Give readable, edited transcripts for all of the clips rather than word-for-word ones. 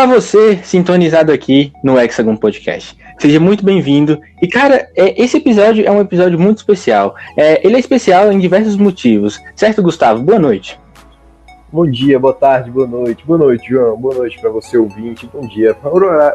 Olá você, sintonizado aqui no Hexagon Podcast. Seja muito bem-vindo. E cara, esse episódio é um episódio muito especial. Ele é especial em diversos motivos. Certo, Gustavo? Boa noite. Bom dia, boa tarde, boa noite. Boa noite, João. Boa noite para você, ouvinte. Bom dia.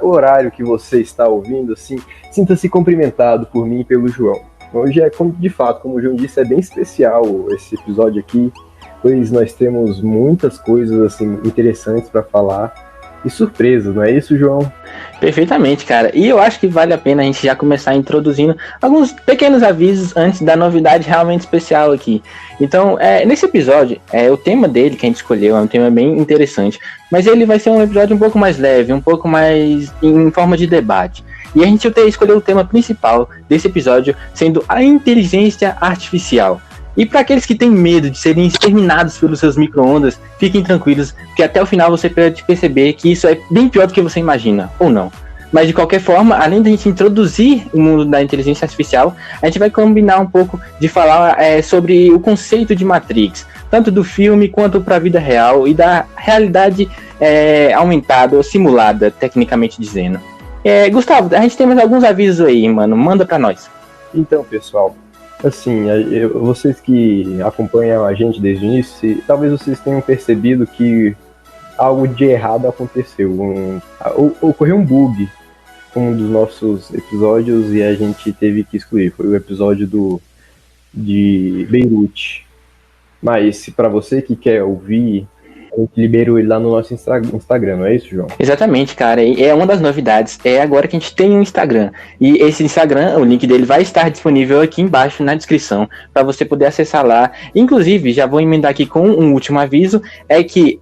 O horário que você está ouvindo, assim, sinta-se cumprimentado por mim e pelo João. Hoje de fato, como o João disse, é bem especial esse episódio aqui, pois nós temos muitas coisas assim interessantes para falar. E surpresas, não é isso, João? Perfeitamente, cara. E eu acho que vale a pena a gente já começar introduzindo alguns pequenos avisos antes da novidade realmente especial aqui. Então, nesse episódio, o tema dele que a gente escolheu é um tema bem interessante, mas ele vai ser um episódio um pouco mais leve, um pouco mais em forma de debate. E a gente escolheu o tema principal desse episódio sendo a inteligência artificial. E para aqueles que têm medo de serem exterminados pelos seus micro-ondas, fiquem tranquilos, que até o final você pode perceber que isso é bem pior do que você imagina, ou não. Mas de qualquer forma, além da gente introduzir o mundo da inteligência artificial, a gente vai combinar um pouco de falar sobre o conceito de Matrix, tanto do filme quanto para a vida real e da realidade aumentada ou simulada, tecnicamente dizendo. Gustavo, a gente tem mais alguns avisos aí, mano, manda para nós. Então, pessoal, assim, vocês que acompanham a gente desde o início, talvez vocês tenham percebido que algo de errado aconteceu. Ocorreu um bug com um dos nossos episódios e a gente teve que excluir. Foi o episódio de Beirute. Mas para você que quer ouvir, a gente liberou ele lá no nosso Instagram, não é isso, João? Exatamente, cara. E é uma das novidades. É agora que a gente tem um Instagram. E esse Instagram, o link dele vai estar disponível aqui embaixo na descrição, para você poder acessar lá. Inclusive, já vou emendar aqui com um último aviso, é que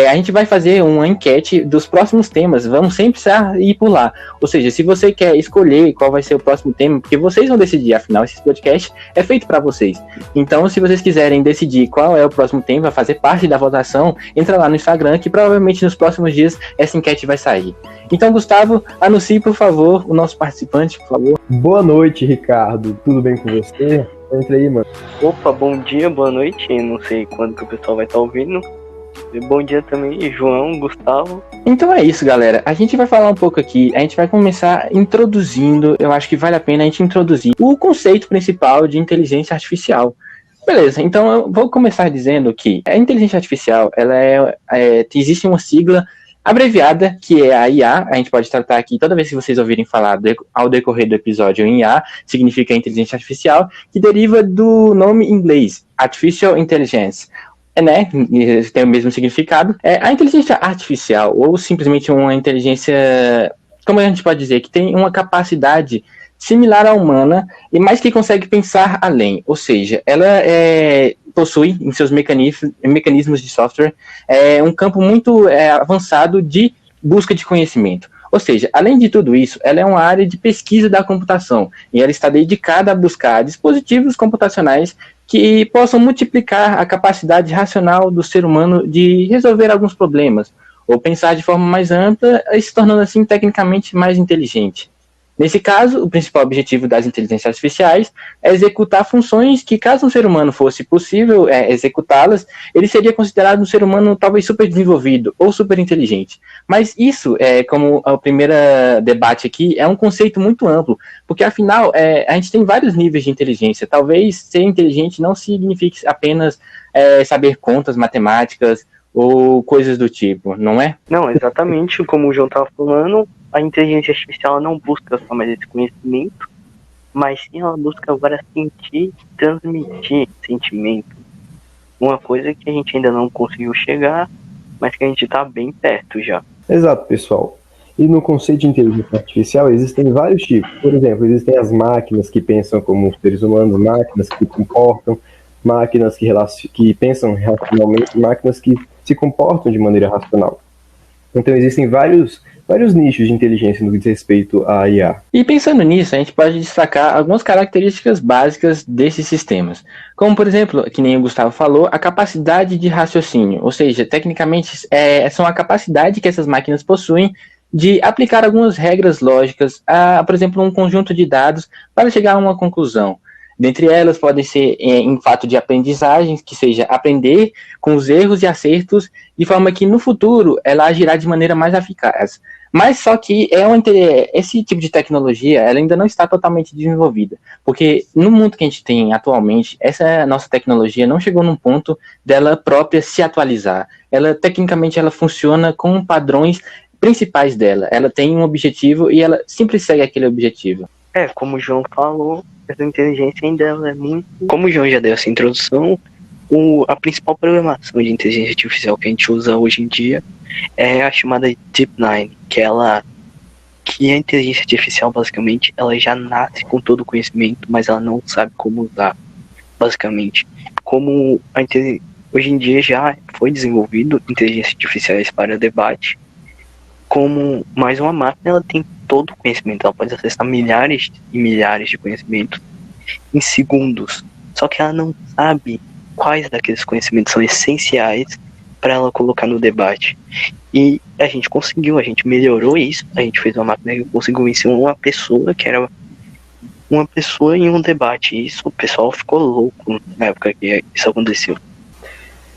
a gente vai fazer uma enquete dos próximos temas. Vamos sempre ir por lá. Ou seja, se você quer escolher qual vai ser o próximo tema, porque vocês vão decidir, afinal, esse podcast é feito para vocês. Então, se vocês quiserem decidir qual é o próximo tema, fazer parte da votação, entra lá no Instagram, que provavelmente nos próximos dias essa enquete vai sair. Então, Gustavo, anuncie, por favor, o nosso participante, por favor. Boa noite, Ricardo. Tudo bem com você? Entra aí, mano. Opa, bom dia, boa noite. Não sei quando que o pessoal vai estar ouvindo. Bom dia também, João, Gustavo. Então é isso, galera. A gente vai falar um pouco aqui, a gente vai começar introduzindo, eu acho que vale a pena a gente introduzir o conceito principal de inteligência artificial. Beleza, então eu vou começar dizendo que a inteligência artificial, existe uma sigla abreviada, que é a IA, a gente pode tratar aqui, toda vez que vocês ouvirem falar ao decorrer do episódio em IA, significa inteligência artificial, que deriva do nome em inglês, Artificial Intelligence. Né, tem o mesmo significado. A inteligência artificial, ou simplesmente uma inteligência, como a gente pode dizer, que tem uma capacidade similar à humana, e mais que consegue pensar além, ou seja, ela possui em seus mecanismos de software um campo muito avançado de busca de conhecimento. Ou seja, além de tudo isso, ela é uma área de pesquisa da computação, e ela está dedicada a buscar dispositivos computacionais que possam multiplicar a capacidade racional do ser humano de resolver alguns problemas, ou pensar de forma mais ampla, e se tornando assim tecnicamente mais inteligente. Nesse caso, o principal objetivo das inteligências artificiais é executar funções que, caso um ser humano fosse possível executá-las, ele seria considerado um ser humano talvez super desenvolvido ou super inteligente. Mas isso, como o primeiro debate aqui, é um conceito muito amplo, porque afinal a gente tem vários níveis de inteligência. Talvez ser inteligente não signifique apenas saber contas matemáticas ou coisas do tipo, não é? Não, exatamente como o João estava falando, a inteligência artificial não busca só mais esse conhecimento, mas sim ela busca agora sentir, transmitir sentimento. Uma coisa que a gente ainda não conseguiu chegar, mas que a gente está bem perto já. Exato, pessoal. E no conceito de inteligência artificial existem vários tipos. Por exemplo, existem as máquinas que pensam como seres humanos, máquinas que comportam, máquinas que pensam racionalmente, máquinas que se comportam de maneira racional. Então existem vários nichos de inteligência no que diz respeito à IA. E pensando nisso, a gente pode destacar algumas características básicas desses sistemas. Como, por exemplo, que nem o Gustavo falou, a capacidade de raciocínio. Ou seja, tecnicamente, são a capacidade que essas máquinas possuem de aplicar algumas regras lógicas a, por exemplo, um conjunto de dados para chegar a uma conclusão. Dentre elas podem ser em fato de aprendizagem, que seja aprender com os erros e acertos, de forma que no futuro ela agirá de maneira mais eficaz. Mas só que esse tipo de tecnologia ela ainda não está totalmente desenvolvida, porque no mundo que a gente tem atualmente, essa nossa tecnologia não chegou num ponto dela própria se atualizar. Tecnicamente, ela funciona com padrões principais dela. Ela tem um objetivo e ela sempre segue aquele objetivo. Como o João falou, essa inteligência ainda é muito... Como o João já deu essa introdução, a principal programação de inteligência artificial que a gente usa hoje em dia é a chamada Deep9, que a inteligência artificial, basicamente, ela já nasce com todo o conhecimento, mas ela não sabe como usar, basicamente. Como hoje em dia já foi desenvolvido inteligências artificiais para debate, como mais uma máquina, ela tem todo o conhecimento, ela pode acessar milhares e milhares de conhecimentos em segundos, só que ela não sabe quais daqueles conhecimentos são essenciais para ela colocar no debate. E a gente melhorou isso, a gente fez uma máquina que conseguiu vencer uma pessoa que era uma pessoa em um debate, e isso o pessoal ficou louco na época que isso aconteceu.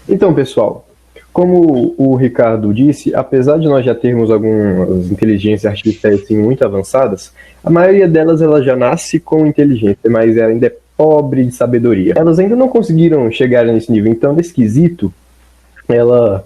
Então, pessoal, como o Ricardo disse, apesar de nós já termos algumas inteligências artificiais assim, muito avançadas, a maioria delas ela já nasce com inteligência, mas ela ainda é pobre de sabedoria. Elas ainda não conseguiram chegar nesse nível, então nesse quesito, ela,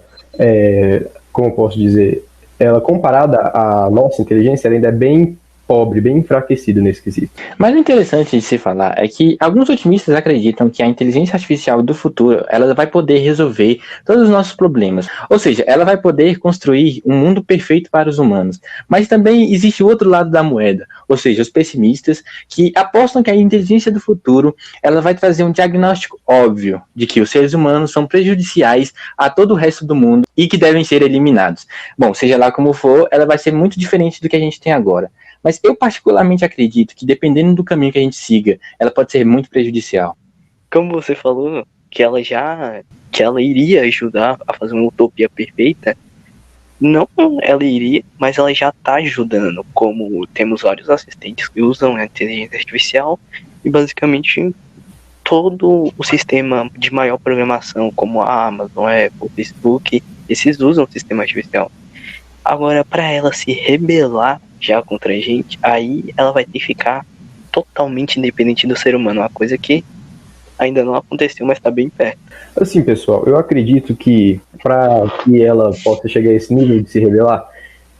como eu posso dizer, ela comparada à nossa inteligência, ela ainda é bem pobre, bem enfraquecido nesse quesito. Mas o interessante de se falar é que alguns otimistas acreditam que a inteligência artificial do futuro ela vai poder resolver todos os nossos problemas. Ou seja, ela vai poder construir um mundo perfeito para os humanos. Mas também existe o outro lado da moeda, ou seja, os pessimistas que apostam que a inteligência do futuro ela vai trazer um diagnóstico óbvio de que os seres humanos são prejudiciais a todo o resto do mundo e que devem ser eliminados. Bom, seja lá como for, ela vai ser muito diferente do que a gente tem agora. Mas eu particularmente acredito que dependendo do caminho que a gente siga, ela pode ser muito prejudicial. Como você falou, que ela iria ajudar a fazer uma utopia perfeita, não ela iria, mas ela já está ajudando, como temos vários assistentes que usam a inteligência artificial e basicamente todo o sistema de maior programação, como a Amazon, Apple, Facebook, esses usam o sistema artificial. Agora, para ela se rebelar já contra a gente, aí ela vai ter que ficar totalmente independente do ser humano, uma coisa que ainda não aconteceu, mas está bem perto. Assim, pessoal, eu acredito que para que ela possa chegar a esse nível de se rebelar,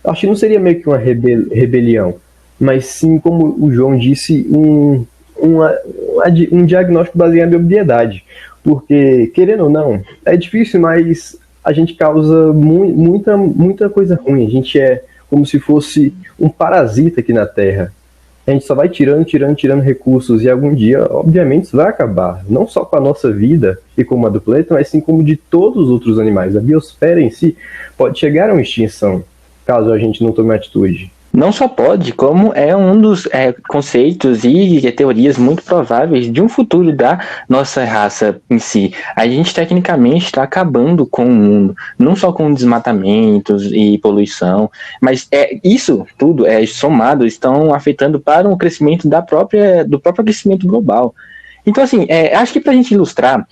acho que não seria meio que uma rebelião, mas sim, como o João disse, um diagnóstico baseado em obviedade, porque, querendo ou não, é difícil, mas a gente causa muita coisa ruim, a gente é como se fosse um parasita aqui na Terra. A gente só vai tirando recursos e algum dia, obviamente, isso vai acabar. Não só com a nossa vida e com a do planeta, mas sim como de todos os outros animais. A biosfera em si pode chegar a uma extinção, caso a gente não tome atitude. Não só pode, como é um dos conceitos e teorias muito prováveis de um futuro da nossa raça em si. A gente tecnicamente está acabando com o mundo, não só com desmatamentos e poluição, mas isso tudo somado estão afetando para o crescimento do próprio crescimento global. Então, assim, acho que para a gente ilustrar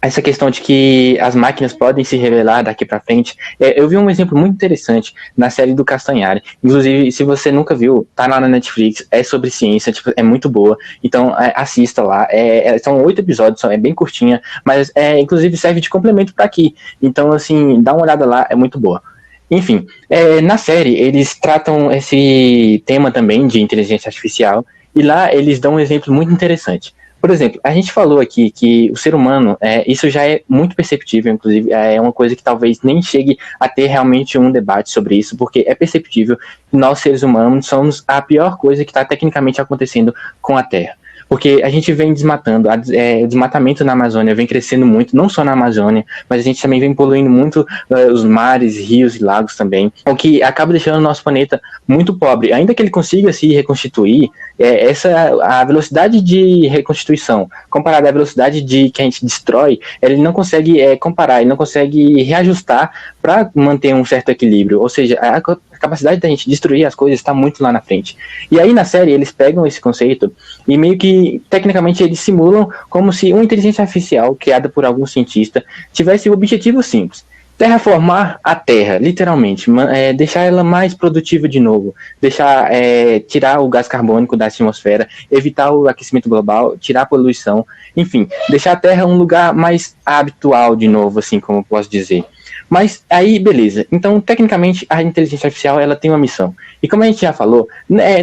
essa questão de que as máquinas podem se revelar daqui para frente, eu vi um exemplo muito interessante na série do Castanhari. Inclusive, se você nunca viu, tá lá na Netflix, é sobre ciência, tipo, é muito boa. Então, assista lá. São 8 episódios, é bem curtinha, mas inclusive serve de complemento para aqui. Então, assim, dá uma olhada lá, é muito boa. Enfim, na série, eles tratam esse tema também de inteligência artificial, e lá eles dão um exemplo muito interessante. Por exemplo, a gente falou aqui que o ser humano, isso já é muito perceptível, inclusive, é uma coisa que talvez nem chegue a ter realmente um debate sobre isso, porque é perceptível que nós, seres humanos, somos a pior coisa que está tecnicamente acontecendo com a Terra. Porque a gente vem desmatando, o desmatamento na Amazônia vem crescendo muito, não só na Amazônia, mas a gente também vem poluindo muito os mares, rios e lagos também, o que acaba deixando o nosso planeta muito pobre. Ainda que ele consiga se reconstituir, a velocidade de reconstituição comparada à velocidade que a gente destrói, ele não consegue comparar, ele não consegue reajustar para manter um certo equilíbrio, ou seja, capacidade da gente destruir as coisas está muito lá na frente. E aí na série eles pegam esse conceito e meio que, tecnicamente, eles simulam como se uma inteligência artificial criada por algum cientista tivesse o objetivo simples: terraformar a Terra, literalmente, deixar ela mais produtiva de novo, tirar o gás carbônico da atmosfera, evitar o aquecimento global, tirar a poluição, enfim, deixar a Terra um lugar mais habitual de novo, assim como eu posso dizer. Mas aí, beleza. Então, tecnicamente, a inteligência artificial ela tem uma missão. E como a gente já falou,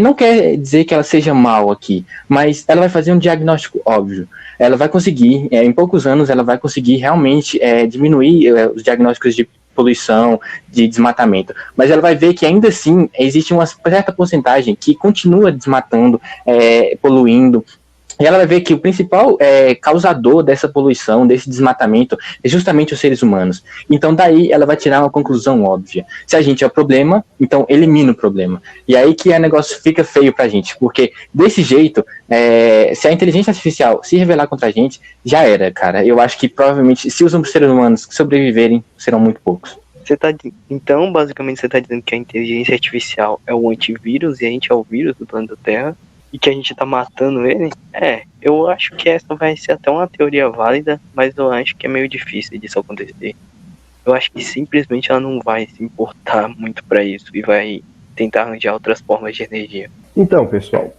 não quer dizer que ela seja mal aqui, mas ela vai fazer um diagnóstico óbvio. Ela vai conseguir, em poucos anos, ela vai conseguir realmente diminuir os diagnósticos de poluição, de desmatamento. Mas ela vai ver que ainda assim existe uma certa porcentagem que continua desmatando, poluindo. E ela vai ver que o principal causador dessa poluição, desse desmatamento, é justamente os seres humanos. Então daí ela vai tirar uma conclusão óbvia. Se a gente é o problema, então elimina o problema. E aí que o negócio fica feio pra gente, porque desse jeito, se a inteligência artificial se rebelar contra a gente, já era, cara. Eu acho que provavelmente, se os seres humanos sobreviverem, serão muito poucos. Então, basicamente, você está dizendo que a inteligência artificial é o antivírus e a gente é o vírus do planeta Terra e que a gente tá matando ele? Eu acho que essa vai ser até uma teoria válida, mas eu acho que é meio difícil disso acontecer. Eu acho que simplesmente ela não vai se importar muito para isso e vai tentar arranjar outras formas de energia. Então, pessoal,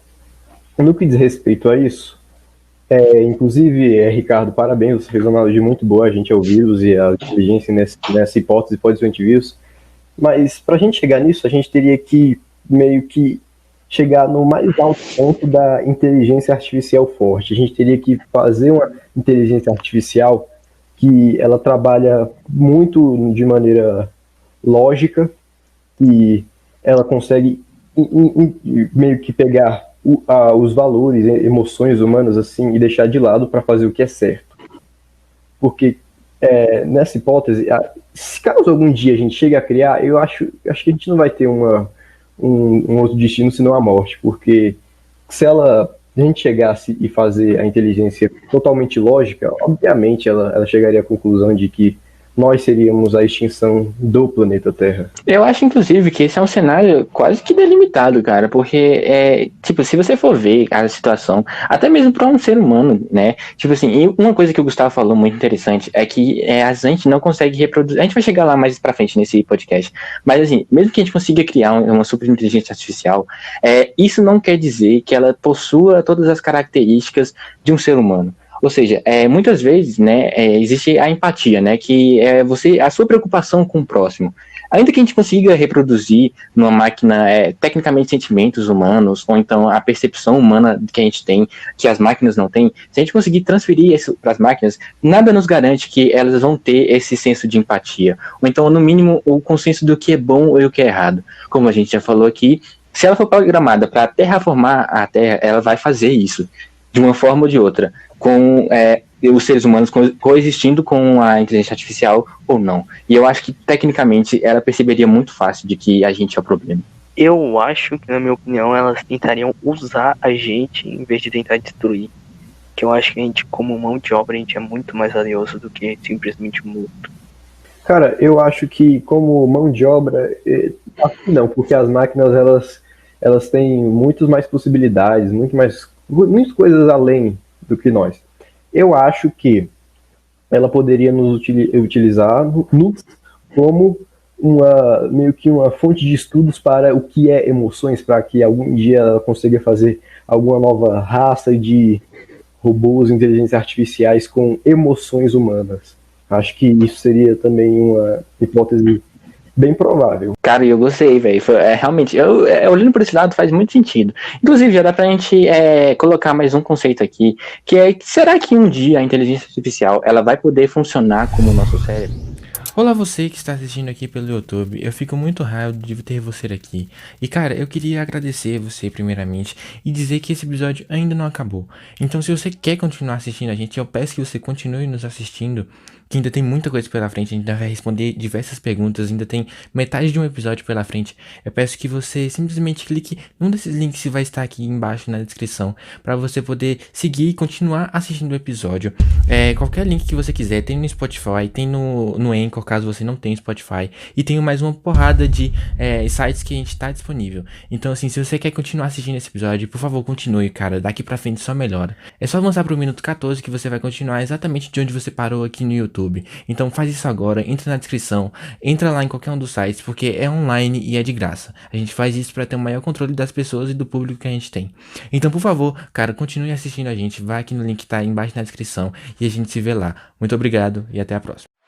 no que diz respeito a isso, inclusive, Ricardo, parabéns, você fez uma analogia muito boa, a gente é o vírus e a inteligência nessa hipótese pode ser o antivírus, mas para a gente chegar nisso, a gente teria que meio que chegar no mais alto ponto da inteligência artificial forte. A gente teria que fazer uma inteligência artificial que ela trabalha muito de maneira lógica e ela consegue meio que pegar os valores, emoções humanas assim e deixar de lado para fazer o que é certo. Porque nessa hipótese, se caso algum dia a gente chegue a criar, eu acho que a gente não vai ter um outro destino senão a morte, porque se a gente chegasse e fazer a inteligência totalmente lógica, obviamente ela chegaria à conclusão de que nós seríamos a extinção do planeta Terra. Eu acho, inclusive, que esse é um cenário quase que delimitado, cara, porque, se você for ver a situação, até mesmo para um ser humano, né, tipo assim, uma coisa que o Gustavo falou muito interessante é que a gente não consegue reproduzir, a gente vai chegar lá mais pra frente nesse podcast, mas assim, mesmo que a gente consiga criar uma super inteligência artificial, isso não quer dizer que ela possua todas as características de um ser humano. Ou seja, muitas vezes, né, existe a empatia, né, que é a sua preocupação com o próximo. Ainda que a gente consiga reproduzir numa máquina tecnicamente sentimentos humanos, ou então a percepção humana que a gente tem, que as máquinas não têm, se a gente conseguir transferir isso para as máquinas, nada nos garante que elas vão ter esse senso de empatia. Ou então, no mínimo, o consenso do que é bom ou o que é errado. Como a gente já falou aqui, se ela for programada para terraformar a Terra, ela vai fazer isso, de uma forma ou de outra, com os seres humanos coexistindo com a inteligência artificial ou não. E eu acho que, tecnicamente, ela perceberia muito fácil de que a gente é o problema. Eu acho que, na minha opinião, elas tentariam usar a gente em vez de tentar destruir. Que eu acho que a gente, como mão de obra, a gente é muito mais valioso do que simplesmente morto. Cara, eu acho que como mão de obra, não, porque as máquinas, elas têm muitas mais possibilidades, muitas coisas além do que nós. Eu acho que ela poderia nos utilizar como meio que uma fonte de estudos para o que é emoções, para que algum dia ela consiga fazer alguma nova raça de robôs, inteligências artificiais com emoções humanas. Acho que isso seria também uma hipótese bem provável. Cara, eu gostei, velho. Realmente, olhando por esse lado, faz muito sentido. Inclusive, já dá pra gente colocar mais um conceito aqui, que será que um dia a inteligência artificial ela vai poder funcionar como o nosso cérebro? Olá você que está assistindo aqui pelo YouTube, eu fico muito raro de ter você aqui. E cara, eu queria agradecer você primeiramente e dizer que esse episódio ainda não acabou. Então se você quer continuar assistindo a gente, eu peço que você continue nos assistindo, que ainda tem muita coisa pela frente, a gente ainda vai responder diversas perguntas, ainda tem metade de um episódio pela frente. Eu peço que você simplesmente clique num desses links que vai estar aqui embaixo na descrição, para você poder seguir e continuar assistindo o episódio. Qualquer link que você quiser, tem no Spotify, tem no Anchor, caso você não tenha Spotify, e tem mais uma porrada de sites que a gente tá disponível. Então assim, se você quer continuar assistindo esse episódio, por favor, continue, cara, daqui pra frente só melhora. É só avançar pro minuto 14 que você vai continuar exatamente de onde você parou aqui no YouTube. Então faz isso agora, entra na descrição, entra lá em qualquer um dos sites, porque é online e é de graça. A gente faz isso para ter um maior controle das pessoas e do público que a gente tem. Então, por favor, cara, continue assistindo a gente, vai aqui no link que tá embaixo na descrição e a gente se vê lá. Muito obrigado e até a próxima.